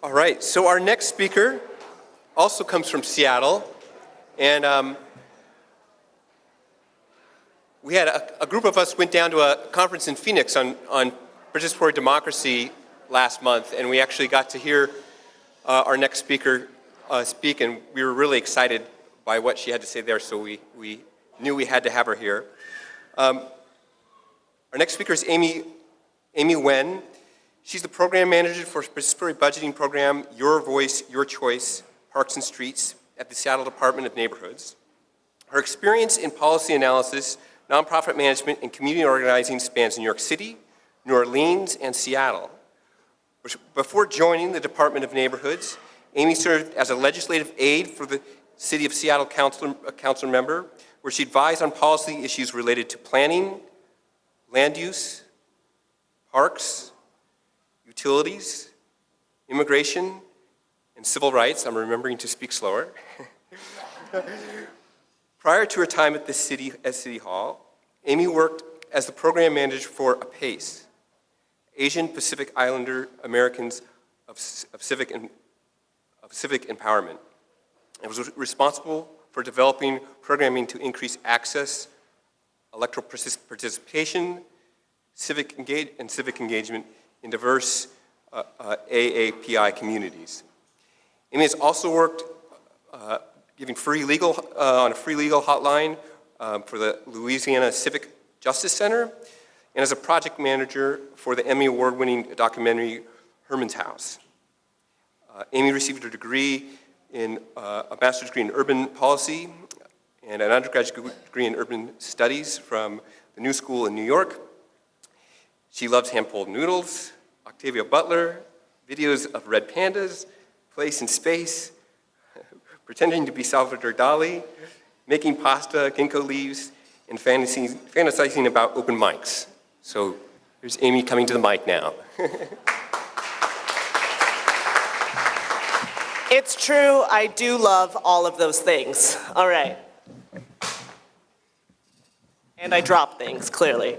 All right, so our next speaker also comes from Seattle, and we had a group of us went down to a conference in Phoenix on participatory democracy last month, and we actually got to hear our next speaker speak, and we were really excited by what she had to say there, so we knew we had to have her here. Our next speaker is Amy Nguyen. She's the program manager for participatory budgeting program, Your Voice, Your Choice, Parks and Streets at the Seattle Department of Neighborhoods. Her experience in policy analysis, nonprofit management, and community organizing spans New York City, New Orleans, and Seattle. Before joining the Department of Neighborhoods, Amy served as a legislative aide for the City of Seattle council member, where she advised on policy issues related to planning, land use, parks, utilities, immigration, and civil rights. I'm remembering to speak slower. Prior to her time at City Hall, Amy worked as the program manager for APACE, Asian Pacific Islander Americans of Civic Empowerment, and was responsible for developing programming to increase access, electoral participation, civic engagement in diverse AAPI communities. Amy has also worked giving free legal on a free legal hotline for the Louisiana Civic Justice Center, and as a project manager for the Emmy Award-winning documentary Herman's House. Amy received her degree in a master's degree in urban policy and an undergraduate degree in urban studies from the New School in New York. She loves hand-pulled noodles, Octavia Butler, videos of red pandas, place in space, pretending to be Salvador Dali, making pasta, ginkgo leaves, and fantasizing about open mics. So here's Amy coming to the mic now. It's true, I do love all of those things. All right. And I drop things, clearly.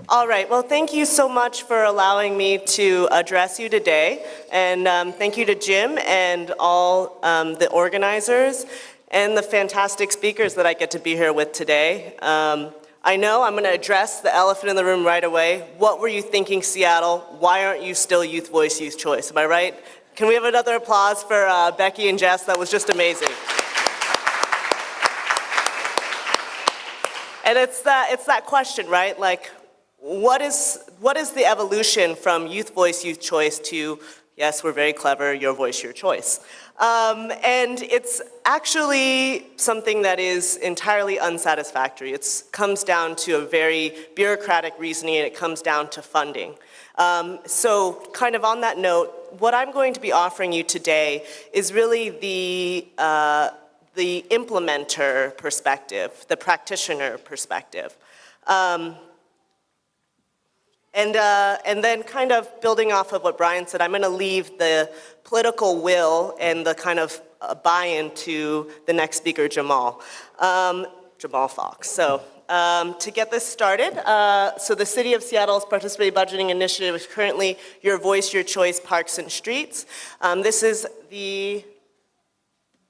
All right, well, thank you so much for allowing me to address you today. And thank you to Jim and all the organizers and the fantastic speakers that I get to be here with today. I know I'm gonna address the elephant in the room right away. What were you thinking, Seattle? Why aren't you still Youth Voice, Youth Choice? Am I right? Can we have another applause for Becky and Jess? That was just amazing. And it's that question, right? Like, what is the evolution from Youth Voice, Youth Choice to, yes, we're very clever, your voice, your choice? And it's actually something that is entirely unsatisfactory. It comes down to a very bureaucratic reasoning, and it comes down to funding. So kind of on that note, what I'm going to be offering you today is really the implementer perspective, the practitioner perspective. And then kind of building off of what Brian said, I'm gonna leave the political will and the kind of buy-in to the next speaker, Jamal Fox. So to get this started, so the City of Seattle's Participatory Budgeting Initiative is currently Your Voice, Your Choice, Parks and Streets. This is the,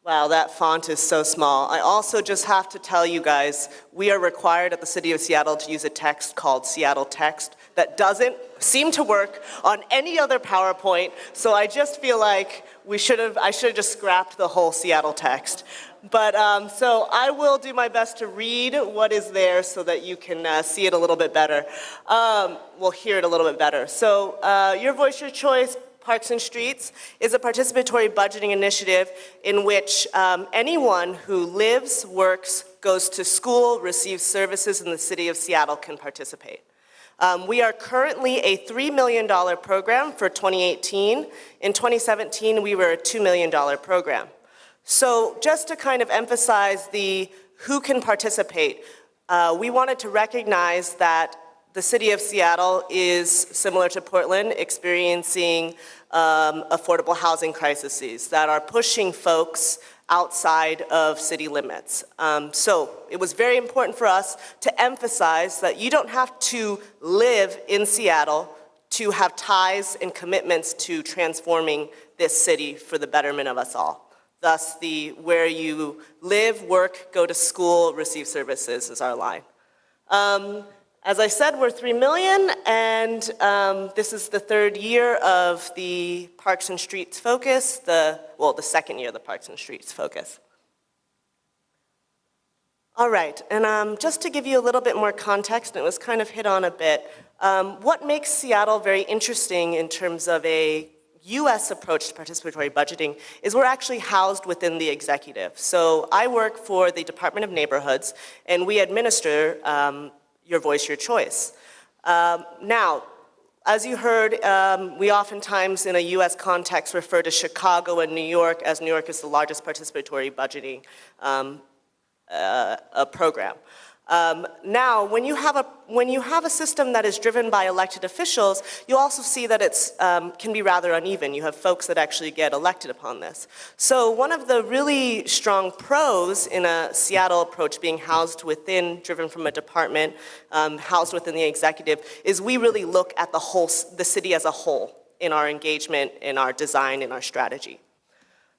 wow, that font is so small. I also just have to tell you guys, we are required at the City of Seattle to use a text called Seattle Text that doesn't seem to work on any other PowerPoint, so I just feel like I should have just scrapped the whole Seattle Text. But so I will do my best to read what is there so that you can see it a little bit better. Well, hear it a little bit better. So Your Voice, Your Choice, Parks and Streets is a participatory budgeting initiative in which anyone who lives, works, goes to school, receives services in the City of Seattle can participate. We are currently a $3 million program for 2018. In 2017, we were a $2 million program. So just to kind of emphasize the who can participate, we wanted to recognize that the City of Seattle is, similar to Portland, experiencing affordable housing crises that are pushing folks outside of city limits. So it was very important for us to emphasize that you don't have to live in Seattle to have ties and commitments to transforming this city for the betterment of us all. Thus, the where you live, work, go to school, receive services is our line. As I said, we're 3 million, and this is the third year of the Parks and Streets focus, the second year of the Parks and Streets focus. All right, and just to give you a little bit more context, and it was kind of hit on a bit, what makes Seattle very interesting in terms of a US approach to participatory budgeting is we're actually housed within the executive. So I work for the Department of Neighborhoods, and we administer Your Voice, Your Choice. Now, as you heard, we oftentimes in a US context refer to Chicago and New York, as New York is the largest participatory budgeting program. Now, when you have a system that is driven by elected officials, you also see that it's can be rather uneven. You have folks that actually get elected upon this. So one of the really strong pros in a Seattle approach, being housed within, driven from a department, housed within the executive, is we really look at the city as a whole in our engagement, in our design, in our strategy.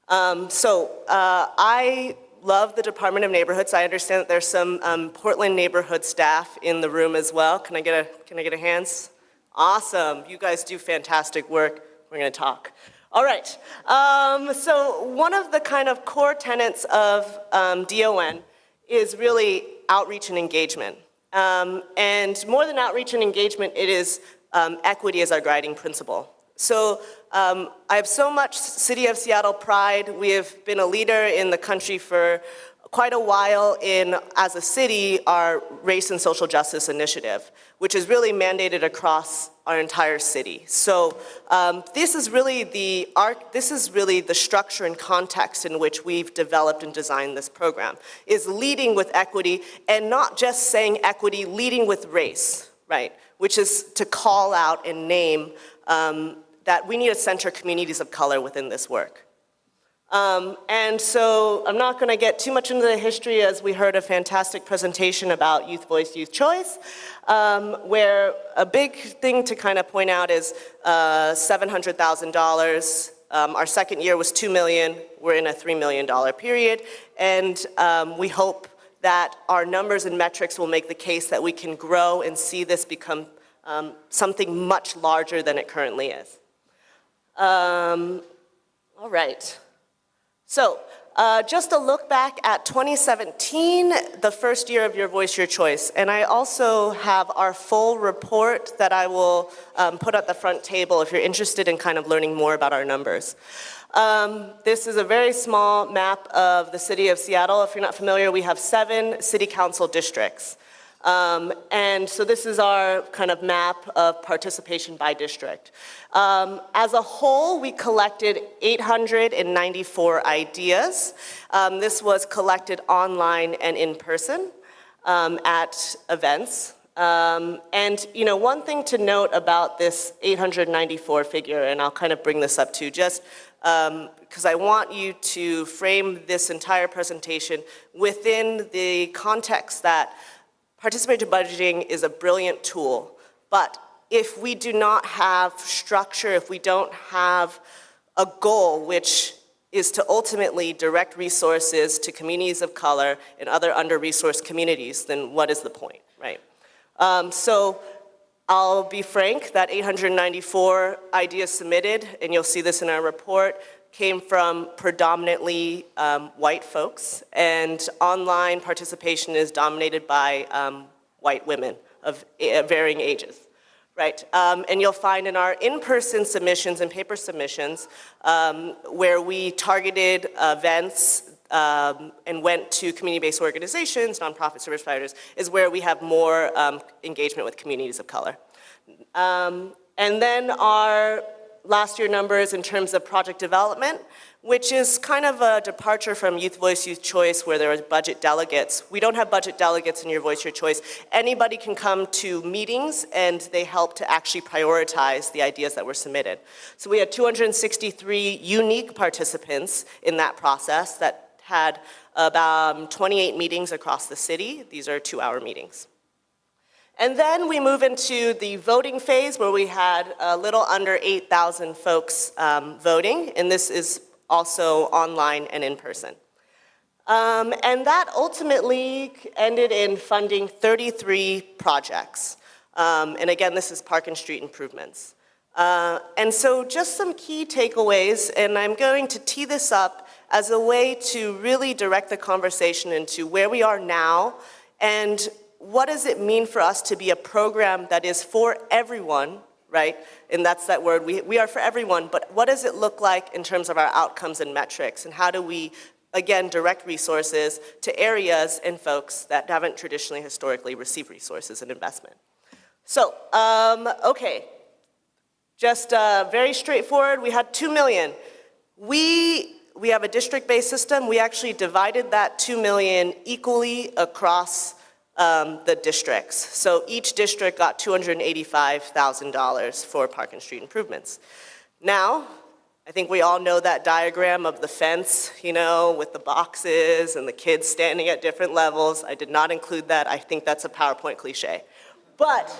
I love the Department of Neighborhoods. I understand that there's some Portland neighborhood staff in the room as well. Can I get a hands? Awesome. You guys do fantastic work. We're going to talk. All right. So one of the kind of core tenets of DON is really outreach and engagement. And more than outreach and engagement, it is equity as our guiding principle. So I have so much City of Seattle pride. We have been a leader in the country for quite a while in, as a city, our Race and Social Justice Initiative, which is really mandated across our entire city. So this is really the structure and context in which we've developed and designed this program, is leading with equity, and not just saying equity, leading with race, right? Which is to call out and name that we need to center communities of color within this work. And so I'm not going to get too much into the history, as we heard a fantastic presentation about Youth Voice, Youth Choice, where a big thing to kind of point out is $700,000. Our second year was $2 million. We're in a $3 million period. And we hope that our numbers and metrics will make the case that we can grow and see this become something much larger than it currently is. All right. So just a look back at 2017, the first year of Your Voice, Your Choice. And I also have our full report that I will put at the front table if you're interested in kind of learning more about our numbers. This is a very small map of the city of Seattle. If you're not familiar, we have 7 city council districts. And so this is our kind of map of participation by district. As a whole, we collected 894 ideas. This was collected online and in person at events. And you know, one thing to note about this 894 figure, and I'll kind of bring this up too, just because I want you to frame this entire presentation within the context that participatory budgeting is a brilliant tool, but if we do not have structure, if we don't have a goal, which is to ultimately direct resources to communities of color and other under-resourced communities, then what is the point, right? So I'll be frank, that 894 ideas submitted, and you'll see this in our report, came from predominantly white folks, and online participation is dominated by white women of varying ages, right? And you'll find in our in-person submissions and paper submissions where we targeted events and went to community-based organizations, nonprofit service providers, is where we have more engagement with communities of color. And then our last year numbers in terms of project development, which is kind of a departure from Youth Voice, Youth Choice, where there are budget delegates. We don't have budget delegates in Your Voice, Your Choice. Anybody can come to meetings, and they help to actually prioritize the ideas that were submitted. So we had 263 unique participants in that process that had about 28 meetings across the city. These are 2-hour meetings. And then we move into the voting phase where we had a little under 8,000 folks voting, and this is also online and in person. And that ultimately ended in funding 33 projects. And again, this is park and street improvements. And so just some key takeaways, and I'm going to tee this up as a way to really direct the conversation into where we are now and what does it mean for us to be a program that is for everyone, right? And that's that word, we are for everyone, but what does it look like in terms of our outcomes and metrics, and how do we, again, direct resources to areas and folks that haven't traditionally, historically received resources and investment. So, okay, just very straightforward, we had 2 million. We have a district-based system. We actually divided that 2 million equally across the districts. So each district got $285,000 for park and street improvements. Now, I think we all know that diagram of the fence, you know, with the boxes and the kids standing at different levels. I did not include that. I think that's a PowerPoint cliche. But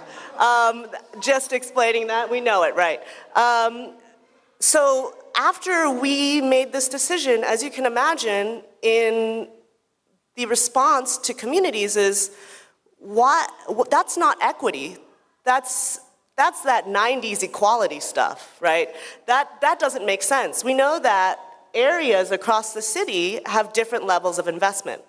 just explaining that, we know it, right? So after we made this decision, as you can imagine, in the response to communities is, that's not equity. That's that 90s equality stuff, right? That doesn't make sense. We know that areas across the city have different levels of investment.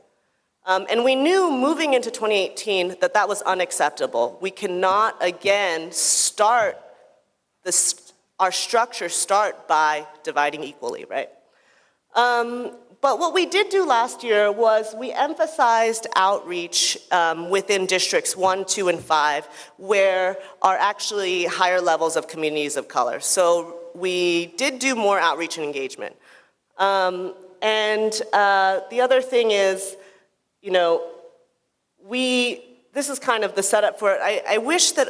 And we knew moving into 2018 that that was unacceptable. We cannot, again, our structure start by dividing equally, right? But what we did do last year was we emphasized outreach within districts 1, 2, and 5, where are actually higher levels of communities of color. So we did do more outreach and engagement. The other thing is, you know, this is kind of the setup for it. I wish that,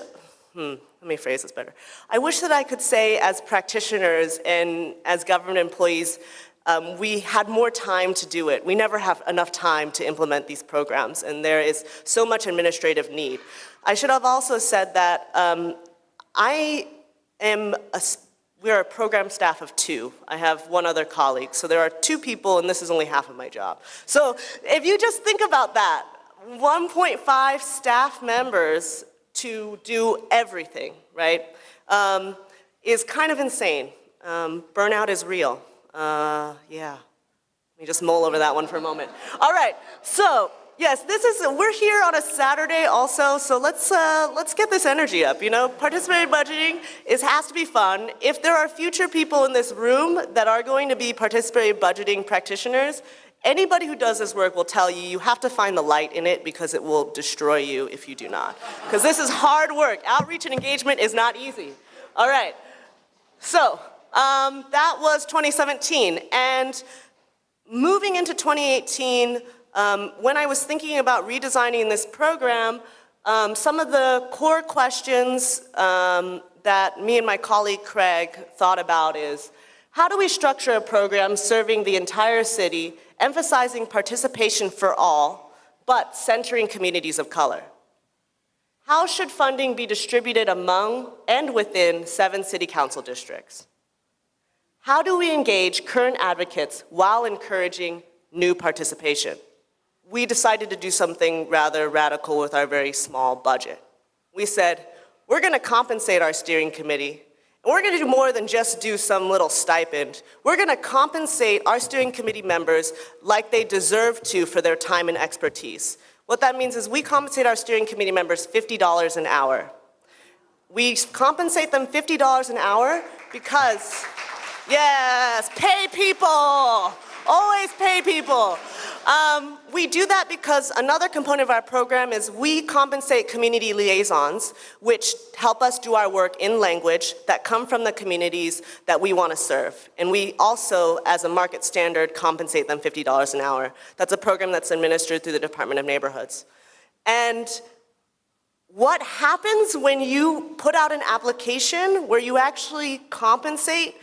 let me phrase this better. I wish that I could say as practitioners and as government employees, we had more time to do it. We never have enough time to implement these programs, and there is so much administrative need. I should have also said that we're a program staff of 2. I have one other colleague, so there are 2 people, and this is only half of my job. So if you just think about that, 1.5 staff members to do everything, right, is kind of insane. Burnout is real. Yeah. Let me just mull over that one for a moment. All right, so yes, we're here on a Saturday also, so let's get this energy up, you know? Participatory budgeting has to be fun. If there are future people in this room that are going to be participatory budgeting practitioners, anybody who does this work will tell you you have to find the light in it because it will destroy you if you do not. Because this is hard work. Outreach and engagement is not easy. All right, so that was 2017, and moving into 2018, when I was thinking about redesigning this program, some of the core questions that me and my colleague Craig thought about is, how do we structure a program serving the entire city, emphasizing participation for all, but centering communities of color? How should funding be distributed among and within 7 city council districts? How do we engage current advocates while encouraging new participation? We decided to do something rather radical with our very small budget. We said, we're going to compensate our steering committee, and we're going to do more than just do some little stipend. We're going to compensate our steering committee members like they deserve to for their time and expertise. What that means is we compensate our steering committee members $50 an hour. We compensate them $50 an hour because, yes, pay people, always pay people. We do that because another component of our program is we compensate community liaisons, which help us do our work in language that come from the communities that we want to serve. And we also, as a market standard, compensate them $50 an hour. That's a program that's administered through the Department of Neighborhoods. And what happens when you put out an application where you actually compensate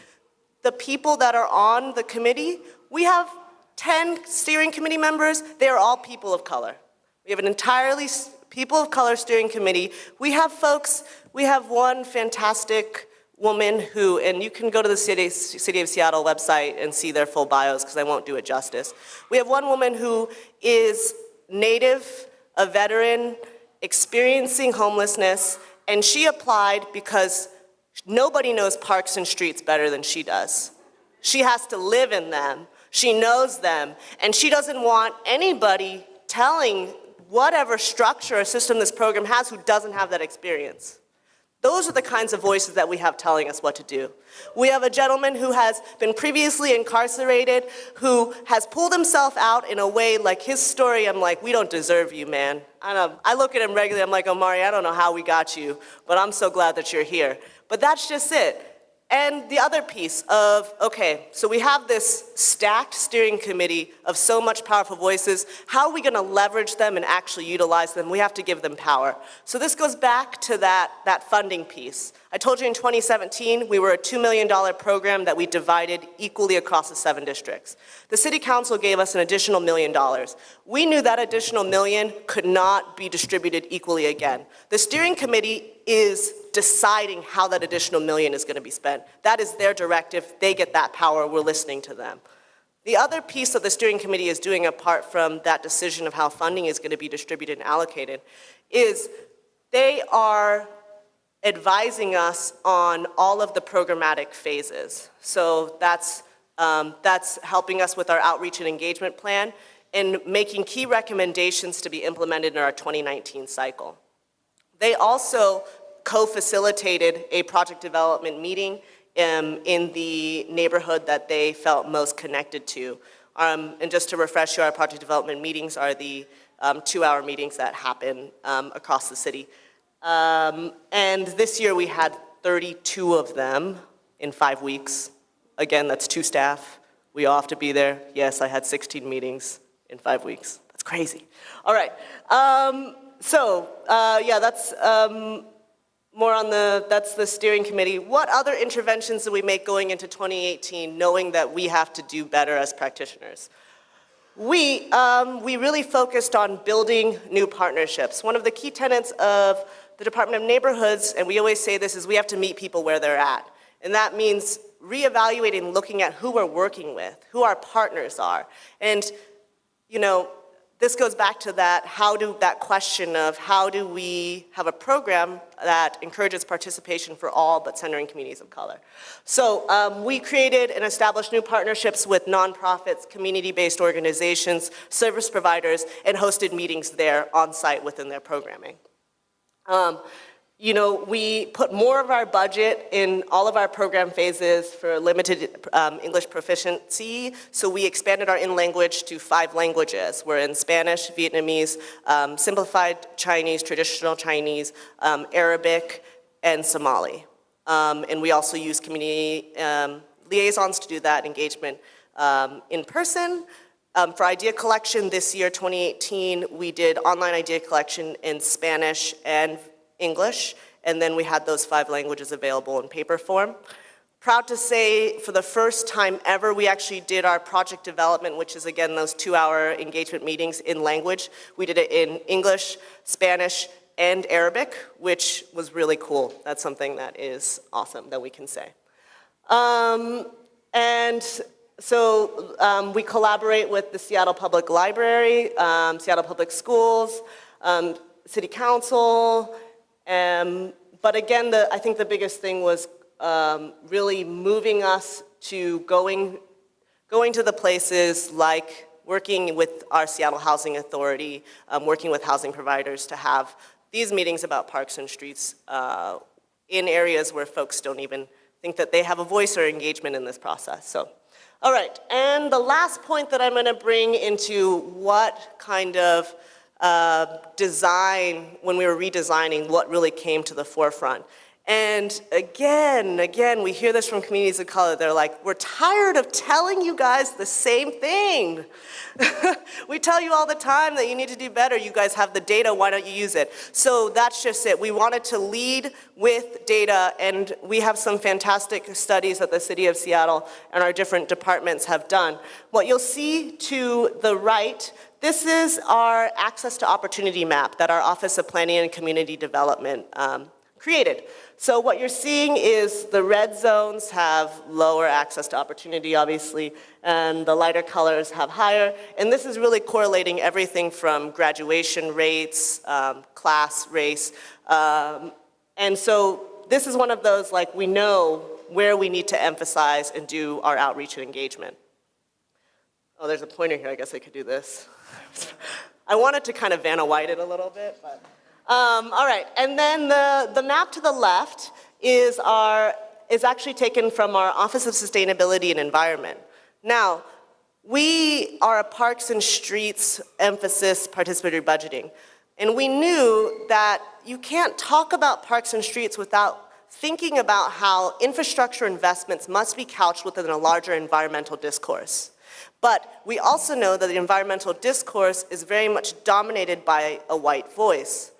the people that are on the committee? We have 10 steering committee members. They are all people of color. We have an entirely People of Color Steering Committee, we have one fantastic woman who, and you can go to the City of Seattle website and see their full bios because I won't do it justice. We have one woman who is Native, a veteran, experiencing homelessness, and she applied because nobody knows parks and streets better than she does. She has to live in them, she knows them, and she doesn't want anybody telling whatever structure or system this program has who doesn't have that experience. Those are the kinds of voices that we have telling us what to do. We have a gentleman who has been previously incarcerated, who has pulled himself out in a way like his story, I'm like, we don't deserve you, man. I look at him regularly, I'm like, Omari, I don't know how we got you, but I'm so glad that you're here. But that's just it. And the other piece of, okay, so we have this stacked steering committee of so much powerful voices. How are we gonna leverage them and actually utilize them? We have to give them power. So this goes back to that funding piece. I told you in 2017, we were a $2 million program that we divided equally across the 7 districts. The city council gave us an additional $1 million. We knew that additional $1 million could not be distributed equally again. The steering committee is deciding how that additional $1 million is going to be spent. That is their directive. They get that power. We're listening to them. The other piece that the steering committee is doing apart from that decision of how funding is going to be distributed and allocated is they are advising us on all of the programmatic phases. So that's helping us with our outreach and engagement plan and making key recommendations to be implemented in our 2019 cycle. They also co-facilitated a project development meeting in the neighborhood that they felt most connected to. And just to refresh you, our project development meetings are the 2-hour meetings that happen across the city. And this year we had 32 of them in 5 weeks. Again, that's 2 staff. We all have to be there. Yes, I had 16 meetings in 5 weeks. That's crazy. All right. Yeah, that's more on that's the steering committee. What other interventions did we make going into 2018, knowing that we have to do better as practitioners? We really focused on building new partnerships. One of the key tenets of the Department of Neighborhoods, and we always say this, is we have to meet people where they're at. And that means reevaluating, looking at who we're working with, who our partners are. And, you know, this goes back to that question of how do we have a program that encourages participation for all but centering communities of color. So we created and established new partnerships with nonprofits, community-based organizations, service providers, and hosted meetings there on site within their programming. You know, we put more of our budget in all of our program phases for limited English proficiency, so we expanded our in-language to 5 languages. We're in Spanish, Vietnamese, simplified Chinese, traditional Chinese, Arabic, and Somali. And we also use community liaisons to do that engagement in person. For idea collection this year, 2018, we did online idea collection in Spanish and English, and then we had those 5 languages available in paper form. Proud to say, for the first time ever, we actually did our project development, which is, again, those 2-hour engagement meetings in language. We did it in English, Spanish, and Arabic, which was really cool. That's something that is awesome that we can say. And so we collaborate with the Seattle Public Library, Seattle Public Schools, City Council, but again, I think the biggest thing was really moving us to going to the places like working with our Seattle Housing Authority, working with housing providers to have these meetings about parks and streets in areas where folks don't even think that they have a voice or engagement in this process. So, all right, and the last point that I'm going to bring into what kind of design, when we were redesigning, what really came to the forefront. And again, we hear this from communities of color. They're like, we're tired of telling you guys the same thing. We tell you all the time that you need to do better. You guys have the data, why don't you use it? So that's just it. We wanted to lead with data, and we have some fantastic studies that the City of Seattle and our different departments have done. What you'll see to the right, this is our access to opportunity map that our Office of Planning and Community Development created. So what you're seeing is the red zones have lower access to opportunity, obviously, and the lighter colors have higher. And this is really correlating everything from graduation rates, class, race. And so this is one of those, like, we know where we need to emphasize and do our outreach and engagement. Oh, there's a pointer here. I guess I could do this. I wanted to kind of Vanna White it a little bit, but. All right, and then the map to the left is actually taken from our Office of Sustainability and Environment. Now, we are a Parks and Streets emphasis participatory budgeting, and we knew that you can't talk about parks and streets without thinking about how infrastructure investments must be couched within a larger environmental discourse. But we also know that the environmental discourse is very much dominated by a white voice.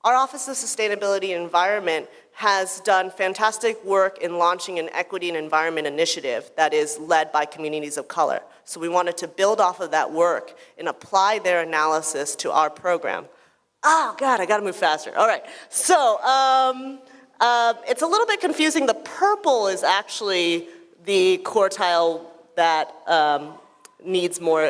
Our Office of Sustainability and Environment has done fantastic work in launching an equity and environment initiative that is led by communities of color. So we wanted to build off of that work and apply their analysis to our program. Oh, God, I gotta move faster. All right, so it's a little bit confusing. The purple is actually the quartile that needs more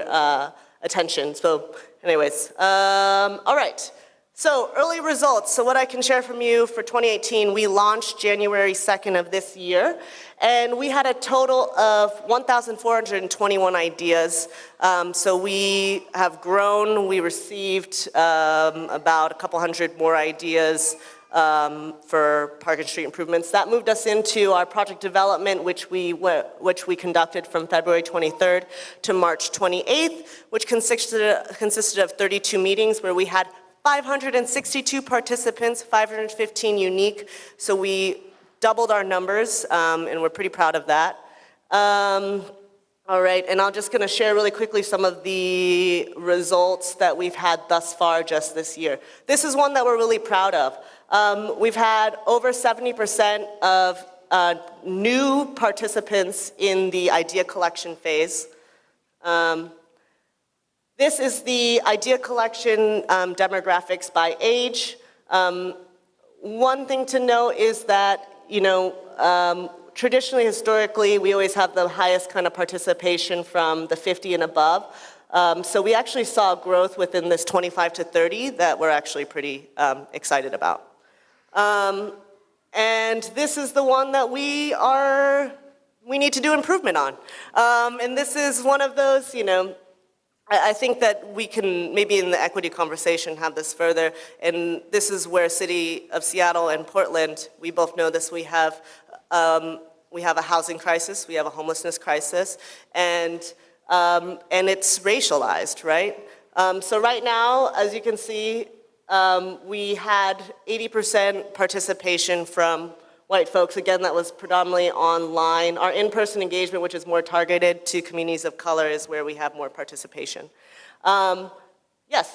attention. So anyways, all right. So early results, so what I can share from you for 2018, we launched January 2nd of this year, and we had a total of 1,421 ideas. So we have grown, we received about a couple hundred more ideas for Park and Street improvements. That moved us into our project development, which we conducted from February 23rd to March 28th, which consisted of 32 meetings where we had 562 participants, 515 unique, so we doubled our numbers, and we're pretty proud of that. All right, and I'm just gonna share really quickly some of the results that we've had thus far just this year. This is one that we're really proud of. We've had over 70% of new participants in the idea collection phase. This is the idea collection demographics by age. One thing to note is that, traditionally, historically, we always have the highest kind of participation from the 50 and above. So we actually saw growth within this 25 to 30 that we're actually pretty excited about. And this is the one that we need to do improvement on. And this is one of those, I think that we can, maybe in the equity conversation, have this further, and this is where City of Seattle and Portland, we both know this, we have a housing crisis, we have a homelessness crisis, and it's racialized, right? So right now, as you can see, we had 80% participation from white folks. Again, that was predominantly online. Our in-person engagement, which is more targeted to communities of color, is where we have more participation. Yes,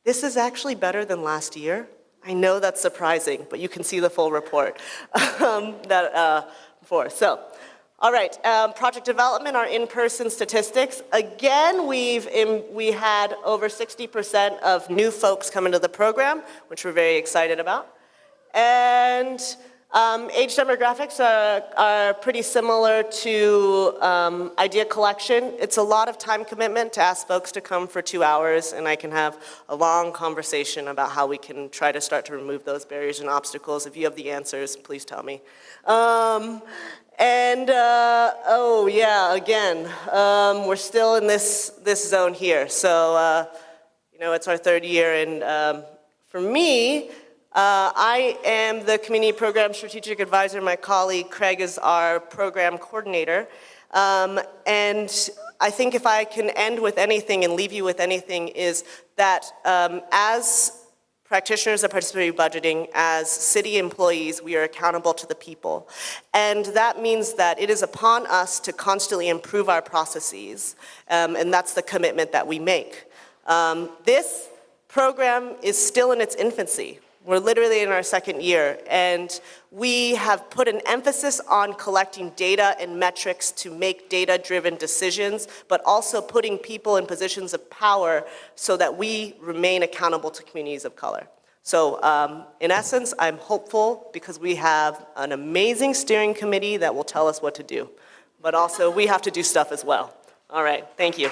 this is actually better than last year. I know that's surprising, but you can see the full report before. So, all right, project development, our in-person statistics. Again, we had over 60% of new folks come into the program, which we're very excited about. And age demographics are pretty similar to idea collection. It's a lot of time commitment to ask folks to come for 2 hours, and I can have a long conversation about how we can try to start to remove those barriers and obstacles. If you have the answers, please tell me. Oh yeah, again, we're still in this zone here. So, it's our third year, and for me, I am the Community Program Strategic Advisor. My colleague Craig is our Program Coordinator. And I think if I can end with anything and leave you with anything is that as practitioners of participatory budgeting, as city employees, we are accountable to the people. And that means that it is upon us to constantly improve our processes, and that's the commitment that we make. This program is still in its infancy. We're literally in our second year, and we have put an emphasis on collecting data and metrics to make data-driven decisions, but also putting people in positions of power so that we remain accountable to communities of color. So in essence, I'm hopeful because we have an amazing steering committee that will tell us what to do. But also, we have to do stuff as well. All right, thank you.